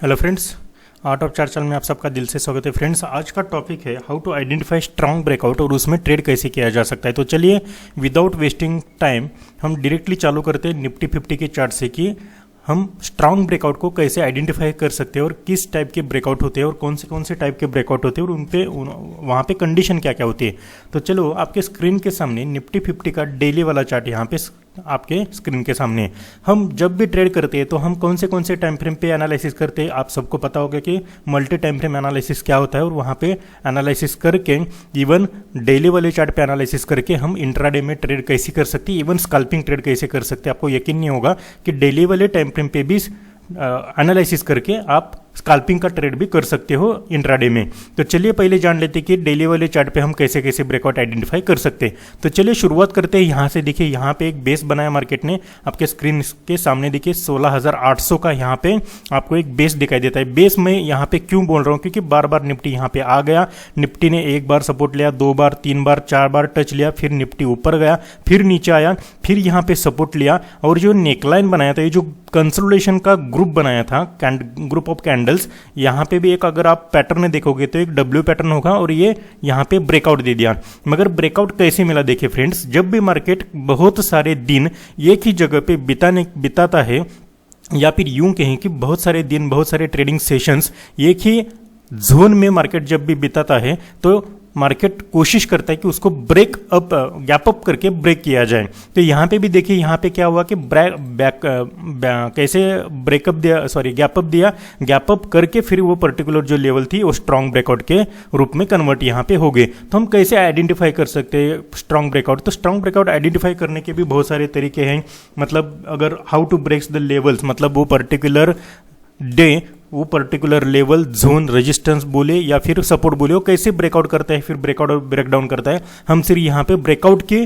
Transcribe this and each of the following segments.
Hello friends, art of chart channel में आप सबका दिल से स्वागत है। फ्रेंड्स, आज का टॉपिक है how to identify strong breakout और उसमें ट्रेड कैसे किया जा सकता है। तो चलिए विदाउट वेस्टिंग टाइम हम डायरेक्टली चालू करते हैं निफ्टी 50 के चार्ट से कि हम स्ट्रांग ब्रेकआउट को कैसे आइडेंटिफाई कर सकते हैं और किस टाइप के ब्रेकआउट होते हैं और कौन से टाइप के ब्रेकआउट होते हैं और वहाँ पे कंडीशन क्या क्या होती है। तो चलो आपके स्क्रीन के सामने निफ्टी 50 का डेली वाला चार्ट यहाँ पे आपके स्क्रीन के सामने। हम जब भी ट्रेड करते हैं तो हम कौन से टाइम फ्रेम पे एनालिसिस करते हैं। आप सबको पता होगा कि मल्टी टाइम फ्रेम एनालिसिस क्या होता है और वहाँ पे एनालिसिस करके इवन डेली वाले चार्ट पे एनालिसिस करके हम इंट्राडे में ट्रेड कैसे कर सकते हैं, इवन स्कैल्पिंग ट्रेड कैसे कर सकते हैं। आपको यकीन नहीं होगा कि डेली वाले टाइम फ्रेम पे भी एनालिसिस करके आप स्कैल्पिंग का ट्रेड भी कर सकते हो इंट्राडे में। तो चलिए पहले जान लेते हैं कि डेली वाले चार्ट पे हम कैसे कैसे ब्रेकआउट आइडेंटिफाई कर सकते हैं। तो चलिए शुरुआत करते हैं यहाँ से। देखिए यहाँ पे एक बेस बनाया मार्केट ने, आपके स्क्रीन के सामने देखिए 16,800 का यहाँ पे आपको एक बेस दिखाई देता है। बेस में यहाँ पे क्यों बोल रहा हूँ, क्योंकि बार बार निफ्टी यहाँ पे आ गया। निफ्टी ने एक बार सपोर्ट लिया, 2 बार 3 बार 4 बार टच लिया, फिर निफ्टी ऊपर गया, फिर नीचे आया, फिर यहाँ पे सपोर्ट लिया और जो नेकलाइन बनाया था, ये जो कंसोलिडेशन का ग्रुप बनाया था, ग्रुप ऑफ कैंडल्स, यहाँ पे भी एक अगर आप पैटर्न देखोगे तो एक डब्ल्यू पैटर्न होगा और ये यहाँ पे ब्रेकआउट दे दिया। मगर ब्रेकआउट कैसे मिला, देखिए फ्रेंड्स, जब भी मार्केट बहुत सारे दिन एक ही जगह पे बिताता है या फिर यूं कहें कि बहुत सारे दिन बहुत सारे ट्रेडिंग सेशंस एक ही जोन में मार्केट जब भी बिताता है तो मार्केट कोशिश करता है कि उसको ब्रेक अप गैप अप करके ब्रेक किया जाए। तो यहाँ पे भी देखिए यहाँ पे क्या हुआ कि कैसे ब्रेकअप दिया, सॉरी गैप अप दिया, गैप अप करके फिर वो पर्टिकुलर जो लेवल थी वो स्ट्रांग ब्रेकआउट के रूप में कन्वर्ट यहाँ पे हो गए। तो हम कैसे आइडेंटिफाई कर सकते हैं स्ट्रांग ब्रेकआउट। तो स्ट्रांग ब्रेकआउट आइडेंटिफाई करने के भी बहुत सारे तरीके हैं। मतलब अगर how to breaks the levels, मतलब वो पर्टिकुलर डे वो पर्टिकुलर लेवल जोन रेजिस्टेंस बोले या फिर सपोर्ट बोले, वो कैसे ब्रेकआउट करता है, फिर ब्रेकआउट और ब्रेकडाउन करता है। हम सिर्फ यहाँ पे ब्रेकआउट की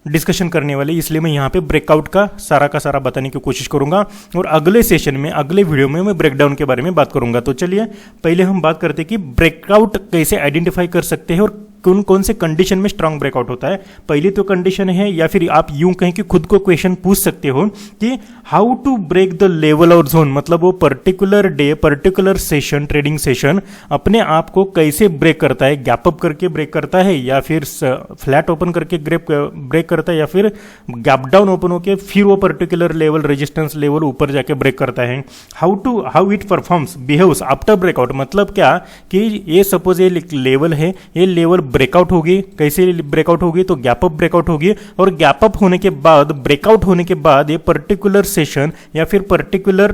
डिस्कशन करने वाले, इसलिए मैं यहाँ पे ब्रेकआउट का सारा बताने की कोशिश करूंगा और अगले सेशन में, अगले वीडियो में मैं ब्रेकडाउन के बारे में बात करूंगा। तो चलिए पहले हम बात करते हैं कि ब्रेकआउट कैसे आइडेंटिफाई कर सकते हैं और कौन से कंडीशन में स्ट्रांग ब्रेकआउट होता है। पहली तो कंडीशन है, या फिर आप यूं कहें कि खुद को क्वेश्चन पूछ सकते हो कि how to break the level और जोन, मतलब वो particular day particular session trading session अपने आप को कैसे ब्रेक करता है, गैप अप करके ब्रेक करता है या फिर फ्लैट ओपन करके ब्रेक करता है या फिर गैप डाउन ओपन होकर फिर वो पर्टिकुलर लेवल रेजिस्टेंस लेवल ऊपर जाके ब्रेक करता है। How it performs behaves after breakout, मतलब क्या कि ये सपोज ये लेवल है, ये लेवल ब्रेकआउट होगी, कैसे ब्रेकआउट होगी तो गैप अप ब्रेकआउट होगी और गैप अप होने के बाद, ब्रेकआउट होने के बाद ये पर्टिकुलर सेशन या फिर पर्टिकुलर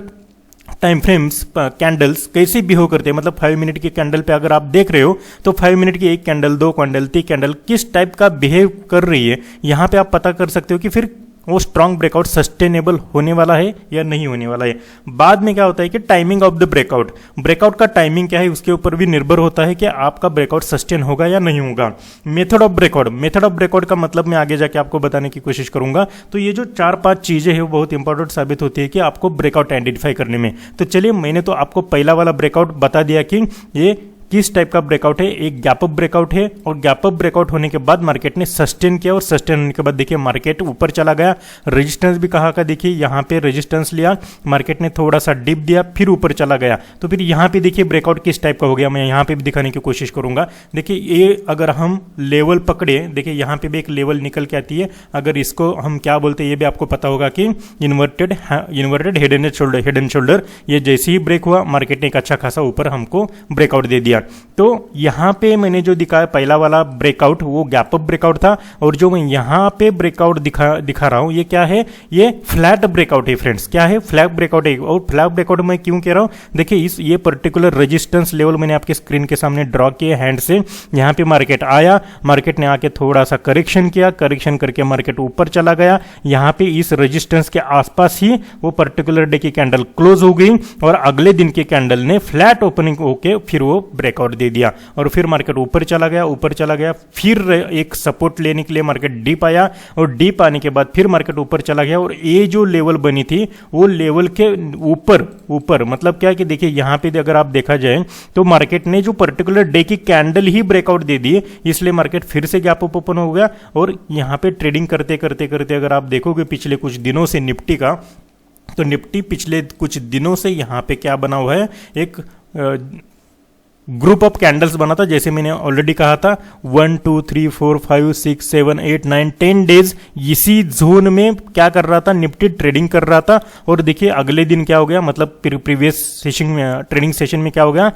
टाइम फ्रेम्स कैंडल्स कैसे बिहेव करते हैं। मतलब 5 मिनट की कैंडल पे अगर आप देख रहे हो तो 5 मिनट की एक कैंडल, 2 कैंडल, 3 कैंडल किस टाइप का बिहेव कर रही है, यहाँ पे आप पता कर सकते हो कि फिर वो स्ट्रांग ब्रेकआउट सस्टेनेबल होने वाला है या नहीं होने वाला है। बाद में क्या होता है कि टाइमिंग ऑफ द ब्रेकआउट का टाइमिंग क्या है उसके ऊपर भी निर्भर होता है कि आपका ब्रेकआउट सस्टेन होगा या नहीं होगा। मेथड ऑफ ब्रेकआउट का मतलब मैं आगे जाके आपको बताने की कोशिश करूंगा। तो ये जो 4-5 चीजें हैं वो बहुत इंपॉर्टेंट साबित होती है कि आपको ब्रेकआउट आइडेंटिफाई करने में। तो चलिए मैंने तो आपको पहला वाला ब्रेकआउट बता दिया कि ये किस टाइप का ब्रेकआउट है, एक गैप अप ब्रेकआउट है और गैप अप ब्रेकआउट होने के बाद मार्केट ने सस्टेन किया और सस्टेन होने के बाद देखिए मार्केट ऊपर चला गया। रेजिस्टेंस भी कहाँ का, देखिए यहाँ पे रेजिस्टेंस लिया, मार्केट ने थोड़ा सा डिप दिया, फिर ऊपर चला गया। तो फिर यहाँ पे देखिए ब्रेकआउट किस टाइप का हो गया, मैं यहाँ पे भी दिखाने की कोशिश करूंगा। देखिए ये अगर हम लेवल पकड़े, देखिए यहाँ पे भी एक लेवल निकल के आती है, अगर इसको हम क्या बोलते हैं ये भी आपको पता होगा कि इन्वर्टेड हेड एंड शोल्डर। ये जैसे ही ब्रेक हुआ मार्केट ने एक अच्छा खासा ऊपर हमको ब्रेकआउट दे दिया। तो यहां पे मैंने जो दिखाया पहला वाला ब्रेकआउट वो गैप अप ब्रेकआउट था और जो मैं यहां पे ब्रेकआउट दिखा रहा हूं ये क्या है, ये फ्लैट ब्रेकआउट है फ्रेंड्स। क्या है, फ्लैट ब्रेकआउट है। और फ्लैट ब्रेकआउट मैं क्यों कह रहा हूं, देखिए ये पर्टिकुलर रेजिस्टेंस लेवल मैंने आपके स्क्रीन के सामने ड्रॉ किया हैंड से। यहां पे मार्केट आया, मार्केट ने आके थोड़ा सा करेक्शन किया, करेक्शन करके मार्केट ऊपर चला गया। यहां पे इस रेजिस्टेंस के आसपास ही वो पर्टिकुलर डे की कैंडल क्लोज हो गई और अगले दिन की कैंडल ने फ्लैट ओपनिंग होके फिर वो ब्रेकआउट दे दिया और फिर मार्केट ऊपर चला गया। फिर एक सपोर्ट लेने के लिए मार्केट डीप आया और डीप आने के बाद फिर मार्केट ऊपर चला गया और ये जो लेवल बनी थी वो लेवल के ऊपर मतलब क्या कि देखिए यहाँ पे अगर आप देखा जाए तो मार्केट ने जो पर्टिकुलर डे की कैंडल ही ब्रेकआउट दे दी, इसलिए मार्केट फिर से गैप अप ओपन हो गया और यहाँ पे ट्रेडिंग करते करते अगर आप देखोगे पिछले कुछ दिनों से निफ्टी का तो निफ्टी पिछले कुछ दिनों से यहाँ पे क्या बना हुआ है, एक ग्रुप ऑफ कैंडल्स बना था, जैसे मैंने ऑलरेडी कहा था 1 2 3 4 5 6 7 8 9 10 डेज इसी जोन में क्या कर रहा था, निफ्टी ट्रेडिंग कर रहा था। और देखिए अगले दिन क्या हो गया, मतलब प्रीवियस सेशन में, ट्रेडिंग सेशन में क्या हो गया,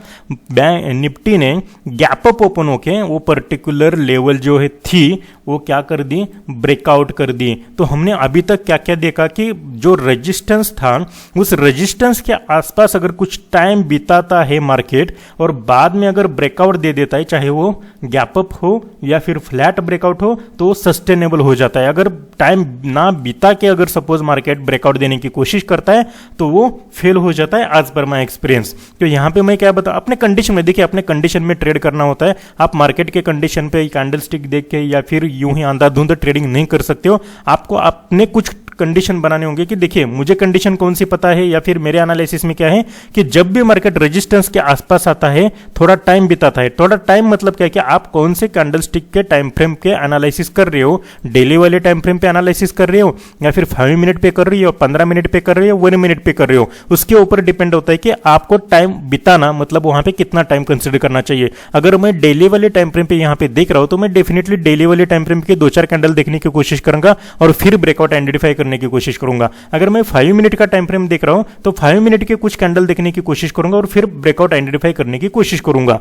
निफ्टी ने गैप अप ओपन होके वो पर्टिकुलर लेवल जो है थी वो क्या कर दी, ब्रेकआउट कर दी। तो हमने अभी तक क्या क्या देखा कि जो रेजिस्टेंस था उस रेजिस्टेंस के आसपास अगर कुछ टाइम बिताता है मार्केट और बाद में अगर ब्रेकआउट दे देता है, चाहे वो गैप अप हो या फिर फ्लैट ब्रेकआउट हो, तो सस्टेनेबल हो जाता है। अगर टाइम ना बिता के अगर सपोज मार्केट ब्रेकआउट देने की कोशिश करता है तो वो फेल हो जाता है, एज पर माई एक्सपीरियंस। तो यहां पे मैं क्या बता, अपने कंडीशन में देखिए, अपने कंडीशन में ट्रेड करना होता है। आप मार्केट के कंडीशन पे कैंडल स्टिक देख के या फिर यूं ही अंधाधुंध ट्रेडिंग नहीं कर सकते हो। आपको अपने कुछ कंडीशन बनाने होंगे कि देखिए मुझे कंडीशन कौन सी पता है, या फिर मेरे एनालिसिस में क्या है कि जब भी मार्केट रेजिस्टेंस के आसपास आता है थोड़ा टाइम बिताता है। थोड़ा टाइम मतलब क्या है कि आप कौन से कैंडल स्टिक के टाइम फ्रेम के एनालिसिस कर रहे हो, डेली वाले टाइम फ्रेम पे एनालिसिस कर रहे हो या फिर 5 मिनट पे कर रही हो, 15 मिनट पे कर रही हो, 1 मिनट पे कर रहे हो, उसके ऊपर डिपेंड होता है कि आपको टाइम बिताना मतलब वहां पे कितना टाइम कंसिडर करना चाहिए। अगर मैं डेली वाले टाइम फ्रेम पे यहां पे देख रहा हूं तो मैं डेफिनेटली डेली वाले टाइम फ्रेम के 2-4 कैंडल देखने की कोशिश करूंगा और फिर ब्रेकआउट आइडेंटिफाई करने की कोशिश करूंगा। अगर मैं 5 मिनट का टाइम फ्रेम देख रहा हूं तो 5 मिनट के कुछ कैंडल देखने की कोशिश करूंगा और फिर ब्रेकआउट आइडेंटिफाई करने की कोशिश करूंगा।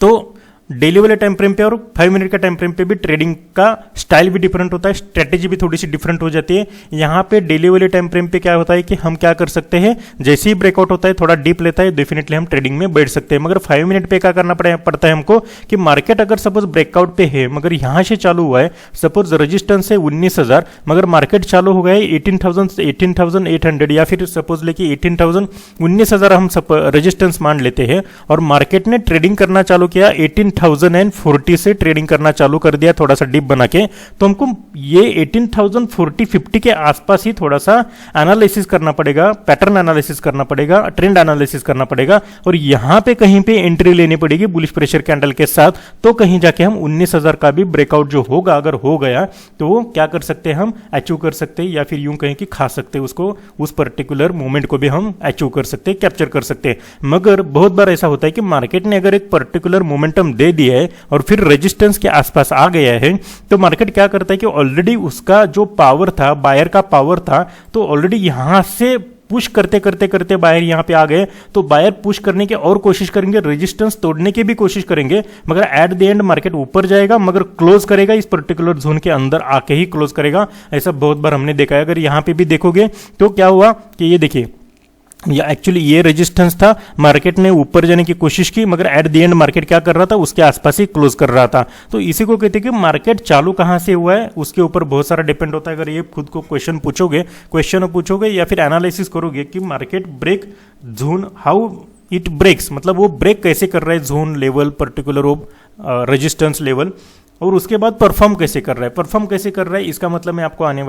तो डेली वाले टाइम फ्रेम पे और 5 मिनट का टाइम फ्रेम पे भी ट्रेडिंग का स्टाइल भी डिफरेंट होता है, स्ट्रेटेजी भी थोड़ी सी डिफरेंट हो जाती है। यहां पे डेली वाले टाइम फ्रेम पे क्या होता है कि हम क्या कर सकते हैं, जैसे ही ब्रेकआउट होता है थोड़ा डीप लेता है, डेफिनेटली हम ट्रेडिंग में बैठ सकते हैं। मगर 5 मिनट पे क्या करना पड़ता है हमको कि मार्केट अगर सपोज ब्रेकआउट पे है मगर यहां से चालू हुआ है, सपोज रेजिस्टेंस है 19,000 मगर मार्केट चालू हो गया है 18,800 या फिर सपोज लेके 18,000 19,000 हम रेजिस्टेंस मान लेते हैं और मार्केट ने ट्रेडिंग करना चालू किया 18,040 से ट्रेडिंग करना चालू कर दिया थोड़ा सा डिप बना के, तो हमको ये 18,040-50 के आसपास ही थोड़ा सा एनालिसिस करना पड़ेगा, पैटर्न एनालिसिस करना पड़ेगा, ट्रेंड एनालिसिस करना पड़ेगा और यहां पे कहीं पे एंट्री लेनी पड़ेगी बुलिश प्रेशर कैंडल के साथ। तो कहीं जाके हम 19,000 का भी ब्रेकआउट जो होगा, अगर हो गया तो वो क्या कर सकते हैं, हम अचीव कर सकते हैं या फिर यूं कहें कि खा सकते हैं उसको, उस पर्टिकुलर मोमेंट को भी हम अचीव कर सकते हैं, कैप्चर कर सकते हैं। मगर बहुत बार ऐसा होता है कि मार्केट ने अगर एक पर्टिकुलर मोमेंटम दे दिया है और फिर रेजिस्टेंस के आसपास आ गया है तो मार्केट क्या करता है कि ऑलरेडी उसका जो पावर था, बायर का पावर था, तो ऑलरेडी यहां से पुश करते करते करते बायर यहां पे आ गए, तो बायर पुश करने की और कोशिश करेंगे, रेजिस्टेंस तोड़ने की भी कोशिश करेंगे, मगर एट द एंड मार्केट ऊपर जाएगा मगर क्लोज करेगा इस पर्टिकुलर जोन के अंदर आके ही क्लोज करेगा। ऐसा बहुत बार हमने देखा है। अगर यहां पे भी देखोगे तो क्या हुआ कि ये देखिए, या एक्चुअली ये रेजिस्टेंस था, मार्केट ने ऊपर जाने की कोशिश की मगर एट द एंड मार्केट क्या कर रहा था, उसके आसपास ही क्लोज कर रहा था। तो इसी को कहते हैं कि मार्केट चालू कहां से हुआ है उसके ऊपर बहुत सारा डिपेंड होता है। अगर ये खुद को क्वेश्चन पूछोगे या फिर एनालिसिस करोगे कि market break zone, how it breaks, मतलब वो ब्रेक कैसे कर रहा है zone level, particular of resistance level, और उसके बाद परफॉर्म कैसे कर रहा है, इसका मतलब मैं आपको आने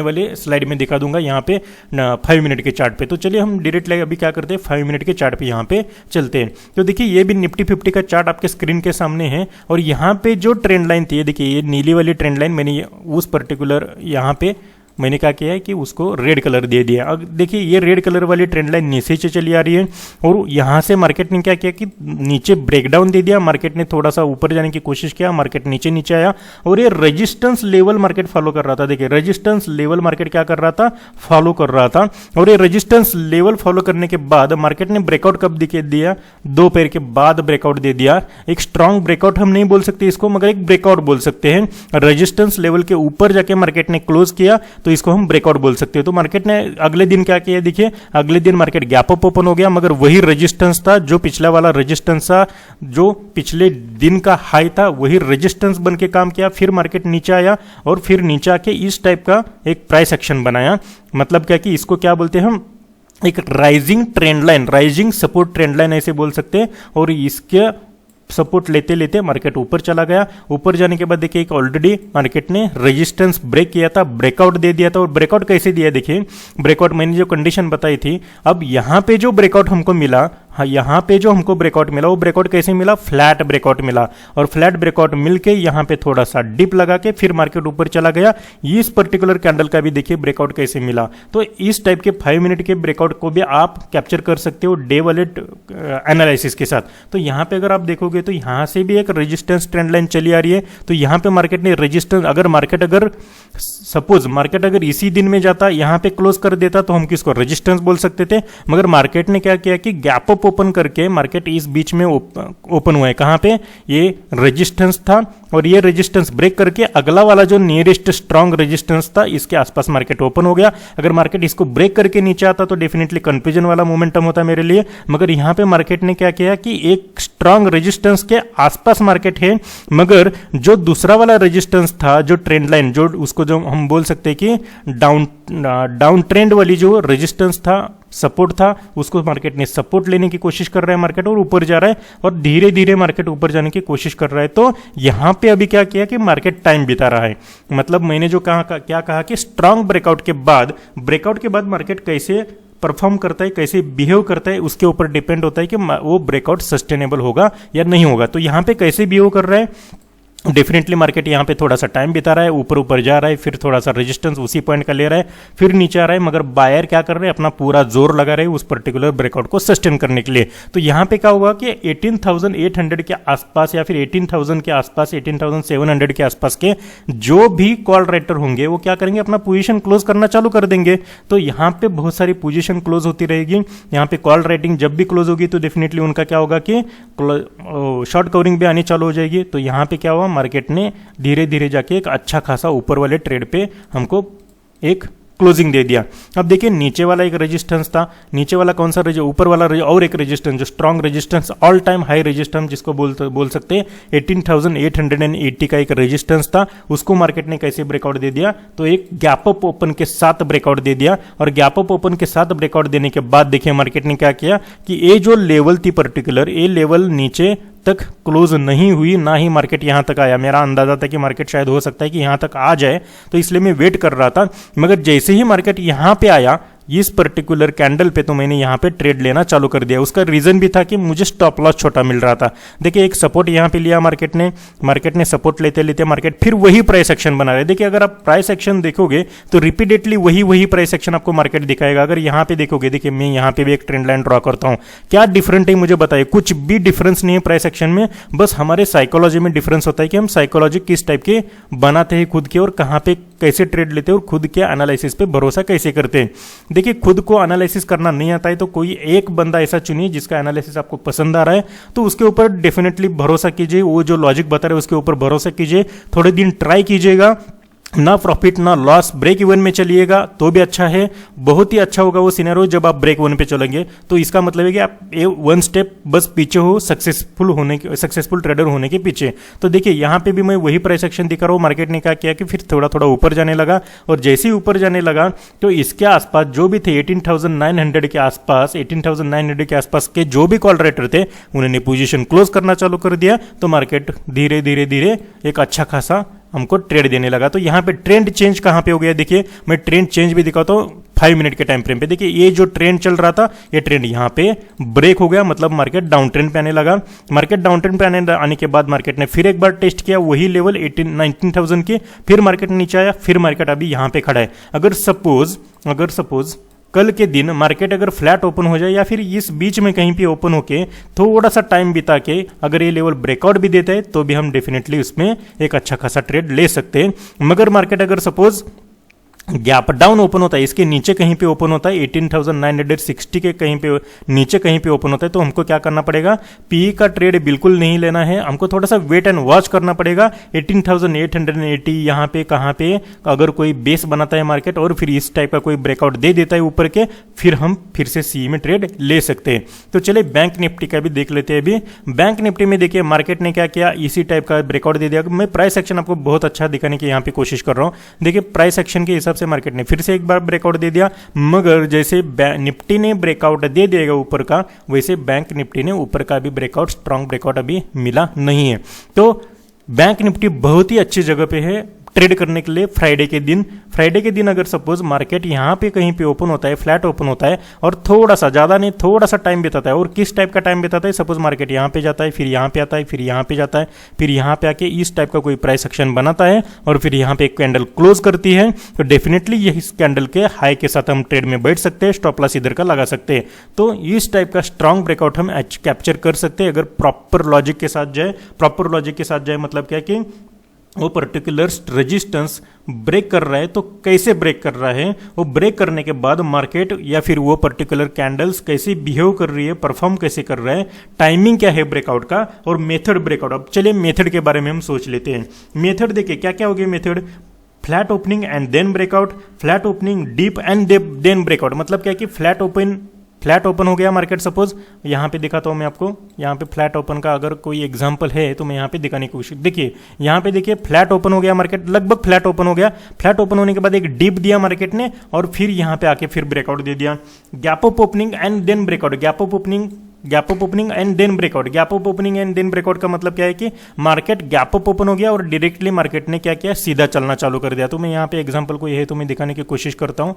वाले स्लाइड में दिखा दूंगा यहाँ पे 5 मिनट के चार्ट पे। तो चलिए हम डायरेक्टली अभी क्या करते हैं, 5 मिनट के चार्ट पे यहाँ पे चलते हैं। तो देखिए ये भी निफ्टी 50 का चार्ट आपके स्क्रीन के सामने है और यहाँ पे जो ट्रेंड लाइन थी, देखिए ये नीली वाली ट्रेंड लाइन, मैंने उस पर्टिकुलर यहाँ पे मैंने क्या किया है कि उसको रेड कलर दे दिया। अब देखिए ये रेड कलर वाली ट्रेंड लाइन नीचे से चली आ रही है और यहां से मार्केट ने क्या किया कि नीचे ब्रेकडाउन दे दिया, मार्केट ने थोड़ा सा ऊपर जाने की कोशिश किया, मार्केट नीचे आया और ये रेजिस्टेंस लेवल मार्केट फॉलो कर रहा था। देखिए रेजिस्टेंस लेवल मार्केट क्या कर रहा था, फॉलो कर रहा था और ये रेजिस्टेंस लेवल फॉलो करने के बाद मार्केट ने ब्रेकआउट कब दिया, 2 पैर के बाद ब्रेकआउट दे दिया। एक स्ट्रॉन्ग ब्रेकआउट हम नहीं बोल सकते इसको, मगर एक ब्रेकआउट बोल सकते हैं। रेजिस्टेंस लेवल के ऊपर जाके मार्केट ने क्लोज किया तो इसको हम ब्रेकआउट बोल सकते हो। तो मार्केट ने अगले दिन क्या किया, देखिए अगले दिन मार्केट गैप अप ओपन हो गया मगर वही रेजिस्टेंस था जो पिछला वाला रेजिस्टेंस था, जो पिछले दिन का हाई था, वही रेजिस्टेंस बन के काम किया। फिर मार्केट नीचे आया और फिर नीचे आके इस टाइप का एक प्राइस एक्शन बनाया। मतलब क्या कि इसको क्या बोलते हैं हम, एक rising trend line, rising support trend line ऐसे बोल सकते हैं। और इसके सपोर्ट लेते लेते मार्केट ऊपर चला गया। ऊपर जाने के बाद देखिए एक ऑलरेडी मार्केट ने रेजिस्टेंस ब्रेक किया था, ब्रेकआउट दे दिया था। और ब्रेकआउट कैसे दिया, देखिए ब्रेकआउट मैंने जो कंडीशन बताई थी, अब यहां पे जो ब्रेकआउट हमको मिला, हाँ, यहाँ पे जो हमको ब्रेकआउट मिला वो ब्रेकआउट कैसे मिला, फ्लैट ब्रेकआउट मिला, और फ्लैट ब्रेकआउट मिलके यहाँ पे थोड़ा सा डिप लगा के फिर मार्केट ऊपर चला गया। इस पर्टिकुलर कैंडल का भी देखिए ब्रेकआउट कैसे मिला। तो इस टाइप के 5 मिनट के ब्रेकआउट को भी आप कैप्चर कर सकते हो डे वाले एनालिसिस के साथ। तो यहाँ पे अगर आप देखोगे तो यहाँ से भी एक रेजिस्टेंस ट्रेंड लाइन चली आ रही है। तो यहाँ पे मार्केट ने रेजिस्टेंस, अगर सपोज मार्केट अगर इसी दिन में जाता यहाँ पे क्लोज कर देता तो हम किसको रेजिस्टेंस बोल सकते थे, मगर मार्केट ने क्या किया कि गैप अप ओपन करके मार्केट इस बीच में ओपन हुआ है। कहाँ पे, ये रेजिस्टेंस था और ये रेजिस्टेंस ब्रेक करके अगला वाला जो नियरेस्ट स्ट्रांग रेजिस्टेंस था इसके आसपास मार्केट ओपन हो गया। अगर मार्केट इसको ब्रेक करके नीचे आता तो डेफिनेटली कंफ्यूजन वाला मोमेंटम होता मेरे लिए, मगर यहाँ पे मार्केट ने क्या किया कि एक स्ट्रांग रेजिस्टेंस के आसपास मार्केट है, मगर जो दूसरा वाला रेजिस्टेंस था, जो ट्रेंड लाइन, जो उसको जो हम बोल सकते हैं कि डाउन ट्रेंड वाली जो रेजिस्टेंस था, सपोर्ट था, उसको मार्केट ने सपोर्ट लेने की कोशिश कर रहा है मार्केट, और ऊपर जा रहा है और धीरे धीरे मार्केट ऊपर जाने की कोशिश कर रहा है। तो यहां पे अभी क्या किया कि मार्केट टाइम बिता रहा है। मतलब मैंने जो क्या कहा कि स्ट्रांग ब्रेकआउट के बाद मार्केट कैसे परफॉर्म करता है, कैसे बिहेव करता है, उसके ऊपर डिपेंड होता है कि वो ब्रेकआउट सस्टेनेबल होगा या नहीं होगा। तो यहां पे कैसे बिहेव कर रहा है, डेफिनेटली मार्केट यहाँ पे थोड़ा सा टाइम बिता रहा है, ऊपर जा रहा है, फिर थोड़ा सा रेजिस्टेंस उसी पॉइंट का ले रहा है, फिर नीचे आ रहा है, मगर बायर क्या कर रहे हैं, अपना पूरा जोर लगा रहे हैं उस पर्टिकुलर ब्रेकआउट को सस्टेन करने के लिए। तो यहाँ पे क्या होगा कि 18,800 के आसपास या फिर 18,000 के आसपास, 18,700 के आसपास के जो भी कॉल राइटर होंगे वो क्या करेंगे, अपना पोजीशन क्लोज करना चालू कर देंगे। तो यहाँ पे बहुत सारी पोजीशन क्लोज होती रहेगी। यहाँ पे कॉल राइटिंग जब भी क्लोज होगी तो डेफिनेटली उनका क्या होगा कि शॉर्ट कवरिंग भी आनी चालू हो जाएगी। तो यहाँ पे क्या हुआ, मार्केट ने धीरे धीरे जाके एक अच्छा खासा ऊपर वाले ट्रेड पे हमको एक क्लोजिंग दे दिया। अब देखिए नीचे वाला एक रेजिस्टेंस था, नीचे वाला कौन सा ऊपर वाला और एक रेजिस्टेंस जो strong resistance, all time high resistance जिसको बोल सकते हैं, 18,880 का एक रेजिस्टेंस था, उसको मार्केट ने कैसे ब्रेकआउट दे दिया, तो एक गैप अप ओपन के साथ ब्रेकआउट दे दिया। और गैप अप ओपन के साथ ब्रेकआउट देने के बाद देखिए मार्केट ने क्या किया कि ये जो लेवल थी पर्टिकुलर, ये लेवल नीचे तक क्लोज नहीं हुई, ना ही मार्केट यहां तक आया। मेरा अंदाजा था कि मार्केट शायद हो सकता है कि यहां तक आ जाए, तो इसलिए मैं वेट कर रहा था। मगर जैसे ही मार्केट यहां पे आया इस पर्टिकुलर कैंडल पे, तो मैंने यहाँ पे ट्रेड लेना चालू कर दिया। उसका रीजन भी था कि मुझे स्टॉप लॉस छोटा मिल रहा था। देखिए एक सपोर्ट यहाँ पे लिया मार्केट ने सपोर्ट लेते लेते मार्केट फिर वही प्राइस एक्शन बना रहा है। देखिए अगर आप प्राइस एक्शन देखोगे तो रिपीटेडली वही प्राइस एक्शन आपको मार्केट दिखाएगा। अगर यहाँ पे देखोगे, देखिए मैं यहाँ पे भी एक ट्रेंड लाइन ड्रॉ करता हूँ, क्या डिफरेंट है मुझे बताइए। कुछ भी डिफरेंस नहीं है प्राइस एक्शन में, बस हमारे साइकोलॉजी में डिफरेंस होता है कि हम साइकोलॉजी किस टाइप के बनाते हैं खुद के, और कहाँ पे कैसे ट्रेड लेते हैं, और खुद के एनालिसिस पे भरोसा कैसे करते हैं। देखिए खुद को एनालिसिस करना नहीं आता है तो कोई एक बंदा ऐसा चुनिए जिसका एनालिसिस आपको पसंद आ रहा है, तो उसके ऊपर डेफिनेटली भरोसा कीजिए। वो जो लॉजिक बता रहे हैं उसके ऊपर भरोसा कीजिए, थोड़े दिन ट्राई कीजिएगा, ना प्रॉफिट ना लॉस, ब्रेक इवन में चलिएगा तो भी अच्छा है। बहुत ही अच्छा होगा वो सिनेरियो जब आप ब्रेक इवन पे चलेंगे, तो इसका मतलब है कि आप वन स्टेप बस पीछे हो सक्सेसफुल ट्रेडर होने के पीछे। तो देखिए यहाँ पे भी मैं वही प्राइस एक्शन दिखा रहा हूँ। मार्केट ने क्या किया कि फिर थोड़ा थोड़ा ऊपर जाने लगा, और जैसे ही ऊपर जाने लगा तो इसके आसपास जो भी थे 18,900 के आसपास, 18,900 के आसपास के जो भी कॉल राइटर थे उन्होंने पोजीशन क्लोज करना चालू कर दिया। तो मार्केट धीरे धीरे एक अच्छा खासा हमको ट्रेड देने लगा। तो यहाँ पे ट्रेंड चेंज कहाँ पे हो गया, देखिए मैं ट्रेंड चेंज भी दिखाता हूँ 5 मिनट के टाइम फ्रेम पे। देखिए ये जो ट्रेंड चल रहा था, ये ट्रेंड यहाँ पे ब्रेक हो गया, मतलब मार्केट डाउन ट्रेंड पे आने लगा। मार्केट डाउन ट्रेंड पे आने के बाद मार्केट ने फिर एक बार टेस्ट किया वही लेवल 19,000 की, फिर मार्केट नीचे आया, फिर मार्केट अभी यहाँ पे खड़ा है। अगर सपोज कल के दिन मार्केट अगर फ्लैट ओपन हो जाए या फिर इस बीच में कहीं पे ओपन होके थोड़ा सा टाइम बिता के अगर ये लेवल ब्रेकआउट भी देता है तो भी हम डेफिनेटली उसमें एक अच्छा खासा ट्रेड ले सकते हैं। मगर मार्केट अगर सपोज गैप डाउन ओपन होता है, इसके नीचे कहीं पे ओपन होता है, 18,960 के कहीं पे नीचे कहीं पे ओपन होता है, तो हमको क्या करना पड़ेगा, पीई का ट्रेड बिल्कुल नहीं लेना है, हमको थोड़ा सा वेट एंड वॉच करना पड़ेगा। 18,880 यहाँ पे कहाँ पे अगर कोई बेस बनाता है मार्केट और फिर इस टाइप का कोई ब्रेकआउट दे देता है ऊपर के, फिर हम फिर से सी में ट्रेड ले सकते हैं। तो चलिए बैंक निफ्टी का भी देख लेते हैं। अभी बैंक निफ्टी में देखिए मार्केट ने क्या किया, इसी टाइप का ब्रेकआउट दे दिया। मैं प्राइस एक्शन आपको बहुत अच्छा दिखाने की यहाँ पे कोशिश कर रहा हूँ। देखिए प्राइस एक्शन के हिसाब से मार्केट ने फिर से एक बार ब्रेकआउट दे दिया, मगर जैसे निफ्टी ने ब्रेकआउट दे दिएगा ऊपर का, वैसे बैंक निफ्टी ने ऊपर का भी ब्रेकआउट, स्ट्रांग ब्रेकआउट अभी मिला नहीं है। तो बैंक निफ्टी बहुत ही अच्छी जगह पे है ट्रेड करने के लिए फ्राइडे के दिन अगर सपोज मार्केट यहाँ पे कहीं पे ओपन होता है, फ्लैट ओपन होता है और थोड़ा सा, ज़्यादा नहीं, थोड़ा सा टाइम बिताता है, और किस टाइप का टाइम बिताता है, सपोज मार्केट यहाँ पे जाता है, फिर यहाँ पे आता है, फिर यहाँ पे जाता है, फिर यहाँ पे आके इस टाइप का कोई प्राइस एक्शन बनाता है और फिर यहाँ पे एक कैंडल क्लोज करती है, तो डेफिनेटली ये इस कैंडल के हाई के साथ हम ट्रेड में बैठ सकते हैं, स्टॉप लॉस इधर का लगा सकते हैं। तो इस टाइप का स्ट्रांग ब्रेकआउट हम कैप्चर कर सकते हैं अगर प्रॉपर लॉजिक के साथ जाए। मतलब क्या कि वो पर्टिकुलर रेजिस्टेंस ब्रेक कर रहा है, तो कैसे ब्रेक कर रहा है, वो ब्रेक करने के बाद मार्केट या फिर वो पर्टिकुलर कैंडल्स कैसे बिहेव कर रही है, परफॉर्म कैसे कर रहा है, टाइमिंग क्या है ब्रेकआउट का, और मेथड ब्रेकआउट। अब चलिए मेथड के बारे में हम सोच लेते हैं। मेथड देखिए क्या क्या हो गया method, flat opening and then breakout, flat opening dip and then breakout. मतलब क्या कि फ्लैट ओपन हो गया मार्केट, सपोज यहाँ पे दिखाता हूँ मैं आपको, यहाँ पे फ्लैट ओपन का अगर कोई एग्जांपल है तो मैं यहाँ पे दिखाने की कोशिश, देखिए यहाँ पे देखिए फ्लैट ओपन हो गया मार्केट, लगभग फ्लैट ओपन हो गया। फ्लैट ओपन होने के बाद एक डिप दिया मार्केट ने और फिर यहाँ पे आके फिर ब्रेकआउट दे दिया। Gap up opening and then breakout, gap up opening and then breakout. Gap up opening and then breakout का मतलब क्या है कि मार्केट गैप अप ओपन हो गया और डायरेक्टली मार्केट ने क्या किया, सीधा चलना चालू कर दिया। तो मैं यहाँ पे एग्जांपल कोई है तो मैं दिखाने की कोशिश करता हूँ।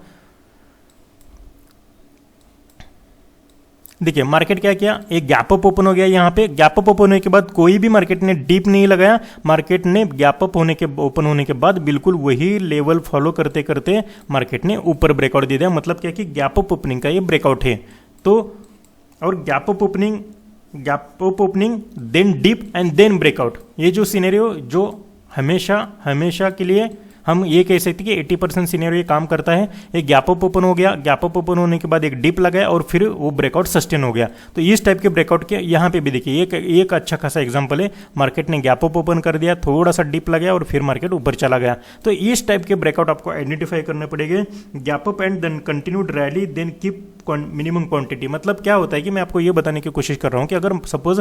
देखिए मार्केट क्या किया, एक गैप अप ओपन हो गया, यहाँ पे गैप अप ओपन होने के बाद कोई भी मार्केट ने डीप नहीं लगाया, मार्केट ने गैप अप ओपन होने के बाद बिल्कुल वही लेवल फॉलो करते करते मार्केट ने ऊपर ब्रेकआउट दे दिया। मतलब क्या कि गैप अप ओपनिंग का ये ब्रेकआउट है। तो और gap up opening then dip and then breakout, ये जो सिनेरियो जो हमेशा के लिए हम ये कह सकते हैं कि 80% सिनेरियो ये काम करता है। एक गैप अप ओपन हो गया, गैप अप ओपन होने के बाद एक डिप लगाया और फिर वो ब्रेकआउट सस्टेन हो गया। तो इस टाइप के ब्रेकआउट के यहाँ पे भी देखिए एक अच्छा खासा एग्जांपल है, मार्केट ने गैप अप ओपन कर दिया, थोड़ा सा डिप लगाया और फिर मार्केट ऊपर चला गया। तो इस टाइप के ब्रेकआउट आपको आइडेंटिफाई करने पड़ेंगे। Gap up and then continued rally then keep minimum quantity. मतलब क्या होता है कि मैं आपको ये बताने की कोशिश कर रहा हूँ कि अगर सपोज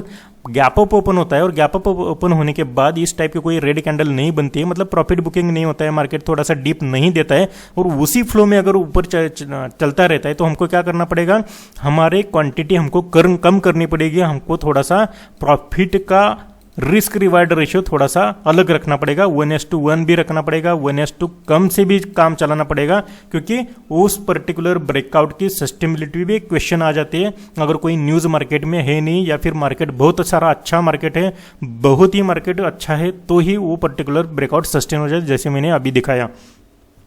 गैप अप ओपन होता है और गैप अप ओपन होने के बाद इस टाइप की कोई रेड कैंडल नहीं बनती है, मतलब प्रॉफिट बुकिंग नहीं होता है, मार्केट थोड़ा सा डीप नहीं देता है और उसी फ्लो में अगर ऊपर चलता रहता है, तो हमको क्या करना पड़ेगा, हमारे क्वांटिटी हमको कम करनी पड़ेगी, हमको थोड़ा सा प्रॉफिट का रिस्क रिवार्ड रेशियो थोड़ा सा अलग रखना पड़ेगा, 1:1 भी रखना पड़ेगा, 1:, कम से भी काम चलाना पड़ेगा, क्योंकि उस पर्टिकुलर ब्रेकआउट की सस्टेनेबिलिटी भी क्वेश्चन आ जाती है। अगर कोई न्यूज़ मार्केट में है नहीं या फिर मार्केट बहुत सारा अच्छा मार्केट है, बहुत ही मार्केट अच्छा है, तो ही वो पर्टिकुलर ब्रेकआउट सस्टेन हो जाए, जैसे मैंने अभी दिखाया।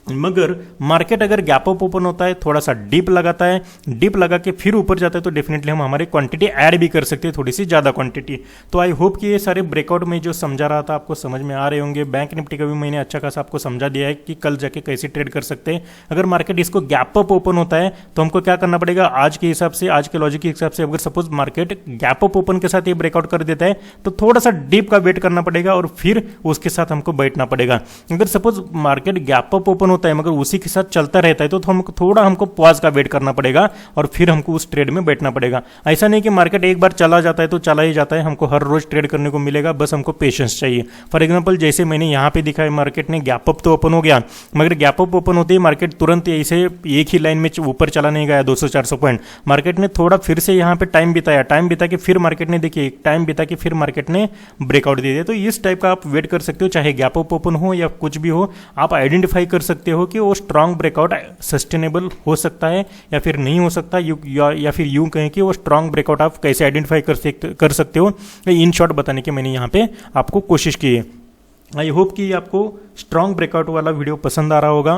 मगर मार्केट अगर गैप अप ओपन होता है, थोड़ा सा डीप लगाता है, डीप लगा के फिर ऊपर जाता है, तो डेफिनेटली हम हमारी क्वांटिटी ऐड भी कर सकते हैं, थोड़ी सी ज़्यादा क्वांटिटी। तो आई होप कि ये सारे ब्रेकआउट में जो समझा रहा था आपको समझ में आ रहे होंगे। बैंक निफ्टी का भी मैंने अच्छा खासा आपको समझा दिया है कि कल जाके कैसे ट्रेड कर सकते हैं। अगर मार्केट इसको गैप अप ओपन होता है तो हमको क्या करना पड़ेगा, आज के हिसाब से, आज के लॉजिक के हिसाब से, अगर suppose market gap up open के साथ ये ब्रेकआउट कर देता है तो थोड़ा सा डीप का वेट करना पड़ेगा और फिर उसके साथ हमको बैठना पड़ेगा। अगर suppose market gap up open होता है मगर उसी साथ चलता रहता है तो हमको पॉज का वेट करना पड़ेगा और फिर हमको उस ट्रेड में बैठना पड़ेगा। ऐसा नहीं कि मार्केट एक बार चला जाता है तो चला ही जाता है, हमको हर रोज ट्रेड करने को मिलेगा, बस हमको पेशेंस चाहिए। फॉर एग्जांपल जैसे मैंने यहाँ पे दिखाया, मार्केट ने गैप अप तो ओपन हो गया, मगर गैप अप ओपन होते ही मार्केट तुरंत ऐसे एक ही लाइन में ऊपर चला नहीं गया 200-400 पॉइंट। मार्केट ने थोड़ा फिर से यहाँ पे टाइम बिता के फिर मार्केट ने देखिए टाइम बिता के फिर मार्केट ने ब्रेकआउट दे दिया। तो इस टाइप का आप वेट कर सकते हो, चाहे गैप अप ओपन हो या कुछ भी हो, आप आइडेंटिफाई कर सकते हो कि वो स्ट्रांग ब्रेकआउट सस्टेनेबल हो सकता है या फिर नहीं हो सकता, या फिर यूं कहें कि वो स्ट्रांग ब्रेकआउट आप कैसे आइडेंटिफाई कर सकते हो। इन शॉर्ट बताने की मैंने यहाँ पे आपको कोशिश की है। आई होप कि आपको स्ट्रांग ब्रेकआउट वाला वीडियो पसंद आ रहा होगा।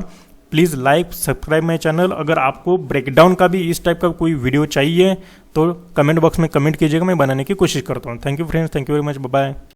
Please like subscribe my channel. अगर आपको ब्रेकडाउन का भी इस टाइप का कोई वीडियो चाहिए तो कमेंट बॉक्स में कमेंट कीजिएगा, मैं बनाने की कोशिश करता हूँ। Thank you friends, thank you very much, bye bye.